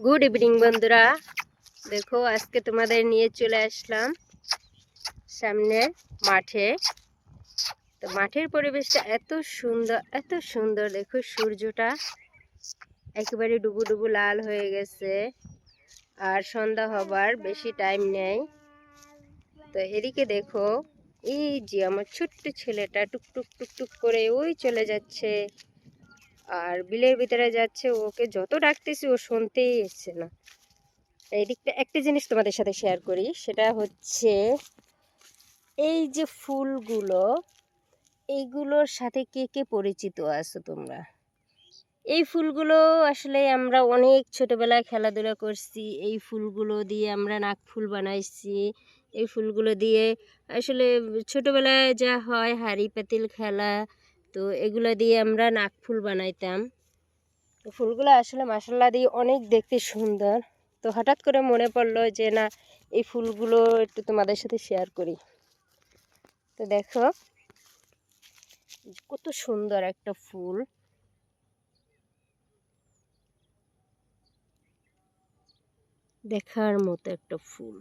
Good evening বন্ধুরা, দেখো আজকে তোমাদের নিয়ে চলে আসলাম সামনের মাঠে। তো মাঠের পরিবেশটা এত সুন্দর দেখো, সূর্যটা একেবারে ডুবু ডুবু লাল হয়ে গেছে আর সন্ধ্যা হবার বেশি টাইম নেই। তো এদিকে দেখো, এই যে আমার ছোট্ট ছেলেটা টুকটুক টুকটুক করে ওই চলে যাচ্ছে আর বিলের ভিতরে যাচ্ছে। ওকে যত ডাকতেছি ও শুনতেই এসছে না। এই দিকটা একটা জিনিস তোমাদের সাথে শেয়ার করি, সেটা হচ্ছে এই যে ফুলগুলো, এইগুলোর সাথে কে কে পরিচিত আছো তোমরা? এই ফুলগুলো আসলে আমরা অনেক ছোটবেলায় খেলাধুলা করছি। এই ফুলগুলো দিয়ে আমরা নাক ফুল বানাইছি। এই ফুলগুলো দিয়ে আসলে ছোটবেলায় যা হয় হাঁড়ি পাতিল খেলা, তো এগুলো দিয়ে আমরা নাক ফুল বানাইতাম। তো ফুলগুলো আসলে মাসাল্লাহ দিয়ে অনেক দেখতে সুন্দর। তো হঠাৎ করে মনে পড়লো যে না, এই ফুলগুলো একটু তোমাদের সাথে শেয়ার করি। তো দেখো কত সুন্দর একটা ফুল, দেখার মতো একটা ফুল।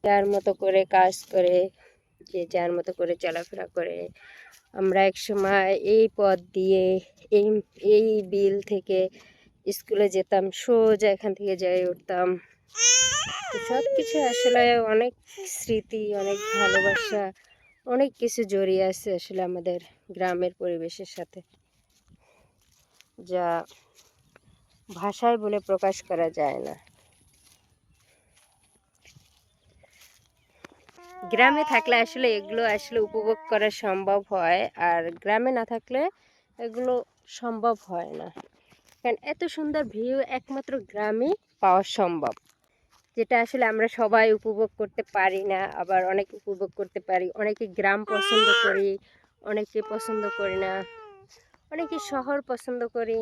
যার মতো করে কাজ করে, যে যার মতো করে চলাফেরা করে। আমরা এক সময় এই পথ দিয়ে এই এই বিল থেকে স্কুলে যেতাম, সোজা এখান থেকে যাই উঠতাম। তো সব কিছু আসলে অনেক স্মৃতি, অনেক ভালোবাসা, অনেক কিছু জড়িয়ে আছে আসলে আমাদের গ্রামের পরিবেশের সাথে, যা ভাষায় বলে প্রকাশ করা যায় না। গ্রামে থাকলে আসলে এগুলো আসলে উপভোগ করা সম্ভব হয়, আর গ্রামে না থাকলে এগুলো সম্ভব হয় না। কারণ এত সুন্দর ভিউ একমাত্র গ্রামেই পাওয়া সম্ভব, যেটা আসলে আমরা সবাই উপভোগ করতে পারি না। আবার অনেকে উপভোগ করতে পারি, অনেকে গ্রাম পছন্দ করি, অনেকে পছন্দ করি না, অনেকে শহর পছন্দ করি।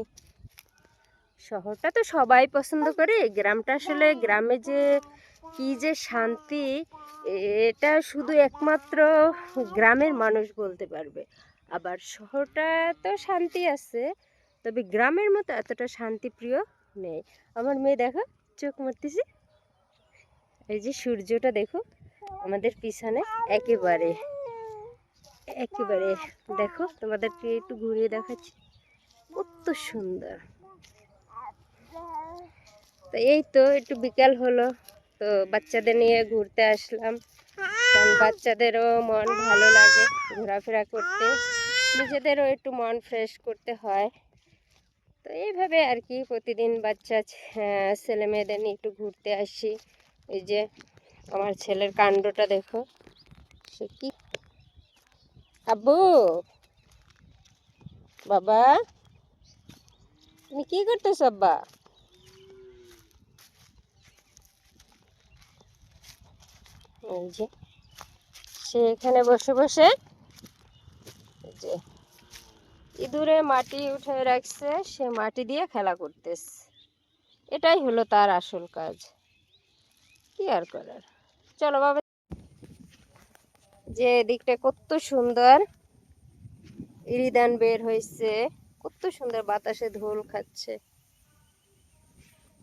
শহরটা তো সবাই পছন্দ করে, গ্রামটা আসলে গ্রামে যে কি যে শান্তি, এটা শুধু একমাত্র গ্রামের মানুষ বলতে পারবে। আবার শহরটা তো শান্তি আছে, তবে গ্রামের মতো এতটা শান্তিপ্রিয় নেই। আমার মেয়ে দেখো চোখ মারতেছে। এই যে সূর্যটা দেখো আমাদের পিছনে, একেবারে একেবারে দেখো, তোমাদেরকে একটু ঘুরিয়ে দেখাচ্ছি, কত সুন্দর। তো এই তো একটু বিকাল হলো, তো বাচ্চাদের নিয়ে ঘুরতে আসলাম। কারণ বাচ্চাদেরও মন ভালো লাগে ঘোরাফেরা করতে, নিজেদেরও একটু মন ফ্রেশ করতে হয়। তো এইভাবে আর কি প্রতিদিন বাচ্চা ছেলে মেয়েদের নিয়ে একটু ঘুরতে আসি। এই যে আমার ছেলের কাণ্ডটা দেখো, সে কি। আব্বু, বাবা, তুমি কি করতেছ? আব্বা, এই যে সে এখানে বসে বসে এই যে ইঁদুরে মাটি উঠে রাখছে, সে মাটি দিয়ে খেলা করতেছে। এটাই হলো তার আসল কাজ, কি আর করার। চলো বাবা, যে দিকটা কত সুন্দর ইরিদান বের হয়েছে, কত সুন্দর বাতাসে ধোল খাচ্ছে,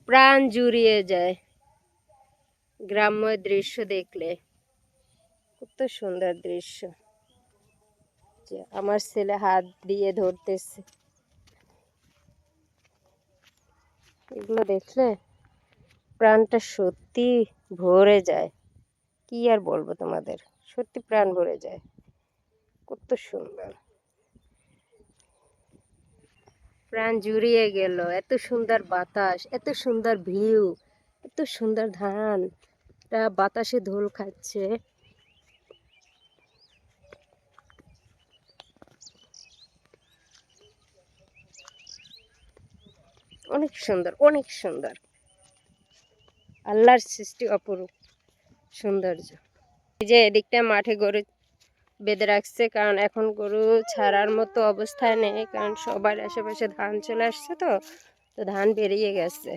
প্রাণ জুড়িয়ে যায় গ্রাম্য দৃশ্য দেখলে। কত সুন্দর দৃশ্য, যে আমার ছেলে হাত দিয়ে ধরতেছে, এগুলো দেখলে প্রাণটা সত্যি ভরে যায়। কি আর বলবো তোমাদের, সত্যি প্রাণ ভরে যায়। কত সুন্দর, প্রাণ জুড়িয়ে গেল। এত সুন্দর বাতাস, এত সুন্দর ভিউ, এত সুন্দর ধানটা বাতাসে ধোল খাচ্ছে। অনেক সুন্দর, অনেক সুন্দর, আল্লাহর সৃষ্টি অপরূপ সৌন্দর্য। এই যে এদিকটা মাঠে গরু বেঁধে রাখছে, কারণ এখন গরু ছাড়ার মতো অবস্থায় নেই, কারণ সবার আশেপাশে ধান চলে আসছে। তো তো ধান বেরিয়ে গেছে,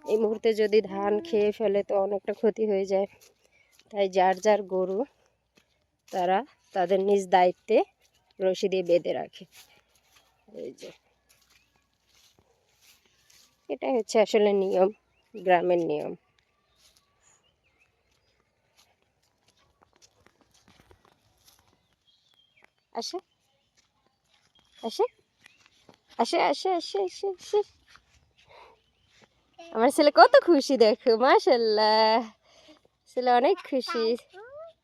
এই মুহূর্তে যদি ধান খেয়ে ফেলে তো অনেকটা ক্ষতি হয়ে যায়। তাই যার যার গরু তারা তাদের নিজ দায়িত্বে রশি দিয়ে বেঁধে রাখে। এই যে এটাই হচ্ছে আসলে নিয়ম, গ্রামের নিয়ম। আসে আসে আসে আসে আসে আসে আসে। আমার ছেলে কত খুশি দেখো, মাশাল্লাহ, ছেলে অনেক খুশি।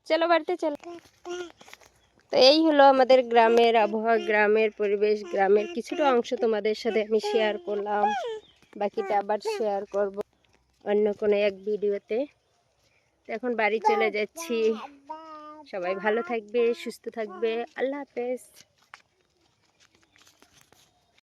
চলো বাড়িতে চলো। তো এই হলো আমাদের গ্রামের আবহাওয়া, গ্রামের পরিবেশ, গ্রামের কিছুটা অংশ তোমাদের সাথে আমি শেয়ার করলাম। বাকিটা আবার শেয়ার করব অন্য কোনো এক ভিডিওতে। তো এখন বাড়ি চলে যাচ্ছি। সবাই ভালো থাকবে, সুস্থ থাকবে। আল্লাহ হাফেজ।